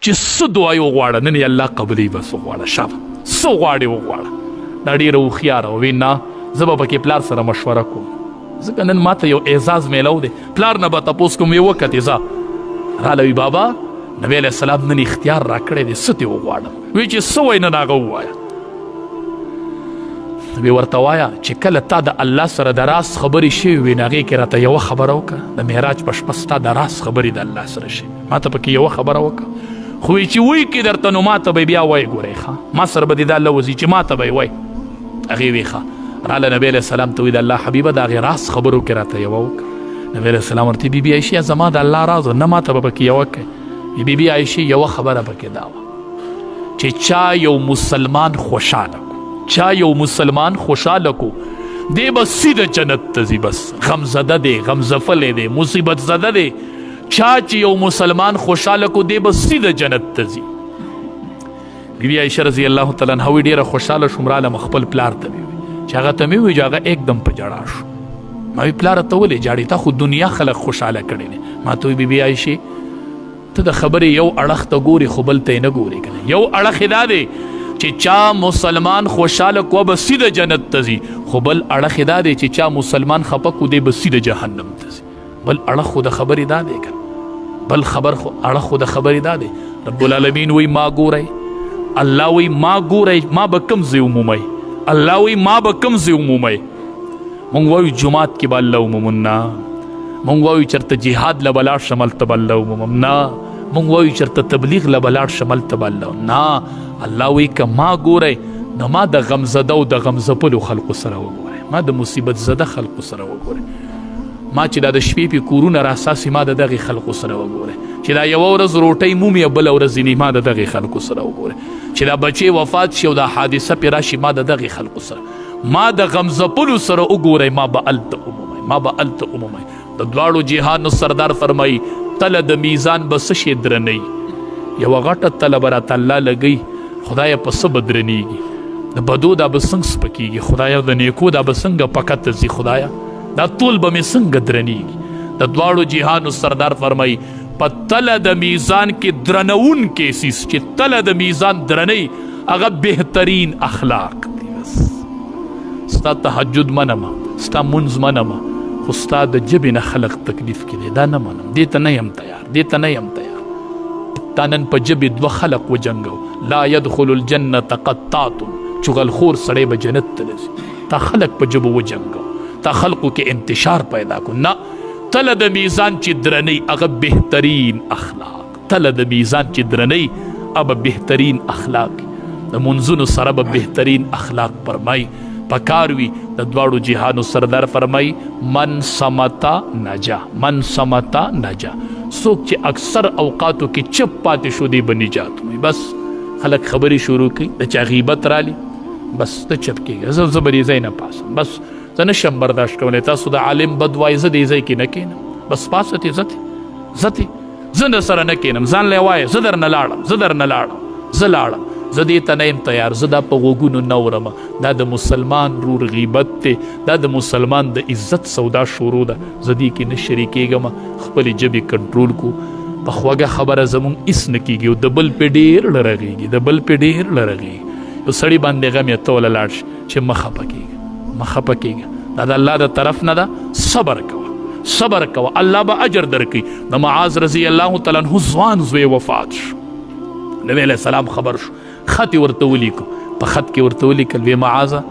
چې څه دعا یې وغواړه نن یې الله قبلوي بس وغواړه شابه څه غواړې وغواړه. دا ډېره هوښیاره ووی نه زه به پکې پلار سره مشوره کوم ځکه نن ماته یو اعزاز میلو دی پلار نه به تپوس کوم یې وکتې ځه راله وی بابا نبی علیه السلام نن اختیار راکړی دی څه ترې وغواړم وی چې څه وایي نن هغه ووایه. وی ورته وایه چې کله تا د الله سره د راز خبرې شوي وي نو هغې کې راته یوه خبره وکړه د معراج په شپه ستا د راز خبرې د الله سره شي ما ته پکې یوه خبره وکړه خو وی چې وایي کې درته نو ما ته به بیا وایي ګورئ ښه ما سره به دې دا لوځي چې ما ته به یې وایي هغې وی ښه راله نبی علیه السلام ته وی د الله حبیبه د هغې راز خبرو کې راته یوه وکړه. نبی علیه السلام ورته بي بي عایشې زما د الله راز نه ما ته به پکې یوه کوي بي بي عایشې یوه خبره پکې دا وه چې چا یو مسلمان خوشحاله کو دی به سیده جنت ته ځي بس غمزده دی غمزفلی دی مصیبت زده دی چا چې یو مسلمان خوشحاله کو دی به سیده جنت ته ځي. بي بي عایشه رضی الله تعالی عنها وی ډېره خوشحاله شوم رالم خپل پلار ته مې وی چې هغه ته مې وی چې هغه एकदम په ژړا شو ما وی پلاره ته ولې ژاړې تا خو دنیا خلک خوشحاله کړی دی ما ته وی بي بي عایشې ته د خبرې یو اړخ ته ګورې خو بل ته یې نه ګورې که نه یو اړخ یې دا دی چې چا مسلمان خوشحاله کو به سیده جنت ته ځي خو بل اړخ یې دا دی چې چا مسلمان خفه کو دی به سیده جهنم ته ځي بل اړخ خو د خبرې دا دی که بل اړخ خو د خبرې دا دی رب العالمین وی ما ګورئ الله وی ما ګورئ ما به کوم ځای ومومئ الله وی ما به کوم ځای ومومئ مونږ وایو جومات کې به الله ومومم نه مونږ وایو چېرته جهاد له به لاړ شم هلته به الله ومومم نه مونږ وایو چېرته تبلیغ له به لاړ شم هلته به الله نه الله وی که ما ګورئ نو ما د غمزده او د غمزپلو خلقو سره وګورئ ما د مصیبت زده خلقو سره وګورئ ما چې دا د شپې پې کورونه راساسي ما د دغې خلقو سره وګورئ چې دا یوه ورځ روټۍ مومي بله ورځ ځینې ما د دغې خلقو سره وګورئ چې دا بچې وفات شي او دا حادثه پې راشي ما د دغې خلقو سره ما د غمزپلو سره وګورئ ما به هلته ومومئ د دواړو جهانو سردار فرمایي تله د میزان به څه شی درنوي یوه غټه تله به راته الله لګوي خدایه په څه به درنیږي د بدو دا به څنګه سپکیږي خدایه د نیکو دا به څنګه پکته ځي خدایه دا ټول به مې څنګه درنیږي د دواړو جهانو سردار فرمایي په تله د میزان کې درنونکی سیس چې تله د میزان درنوي هغه بهترین اخلاق دی بس ستا تهجد منمه ستا منځ منمه خو ستا د ژبې نه خلق تکلیف کې دی دا نه منم دې ته نه یم تیار تا نن په ژبې دوه خلق وجنګو لا يدخل الجنة قطات چغلخور سړی به جنت ته نه ځي تا خلق په ژبو وجنګو تا خلقو کې انتشار پیدا کو نه تله د میزان چې درنی هغه بهترین اخلاق تله د میزان چې درنی هغه بهترین اخلاق د منځونو سره به بهترین اخلاق فرمایي پکار وي د دواړو جهانو سردار فرمایي من سمتا نجا څوک چې اکثر اوقاتو کې چپ پاتې شو دی به نجات وي بس خلک خبرې شروع کوي د چا غیبت رالی بس ته چپ کېږه زه به دې ځای نه پاسم بس زه نشم برداشت کولی تاسو د عالم بد وایي زه دې ځای کې نه کښېنم بس پاستې زه در سره نه کښېنم ځان لی وایه زه درنه لاړم زه لاړم زه دې ته نه یم تیار زه دا په غوږونو نه اورمه دا د مسلمان رور غیبت دی دا د مسلمان د عزت سودا شروع ده زه دې کې نه شریکېږم خپلې ژبې کنټرول کو په خوږه خبره زمونږ هېڅ نه کېږي او د بل پې ډېر لرغېږي یو سړي باندې غم یې ته وله لاړ شي چې مه خفه کېږه دا د الله د طرف نه ده صبر کوه الله به اجر درکوي د معاذ رضی الله تعالی عنه ځوان زوی وفات شو نبی علیه السلام خبر شو خط یې ورته ولیکو په خط کې ورته ولیکل وی معاذه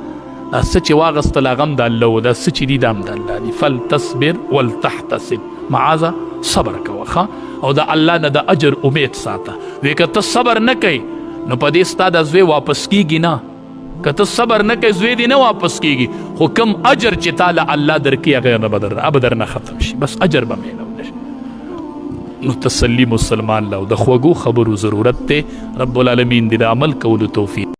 دا څه چې واغېستل هغه هم د الله و دا څه چې دي دا هم د الله دي فلتصبر ولتحتسب معاذه صبر کوه او د الله نه د اجر امید ساته وی که ته صبر نه کوې نو په دې ستا د زوی واپس کېږي نه که ته صبر نه کوې زوی دې نه واپس کېږي خو کم اجر چې تا له الله درکړي هغه به درنه ختم شي بس اجر به میلو نه شي نو تسلی مسلمان له د خوږو خبرو ضرورت دی رب العالمین دې د عمل کولو توفیق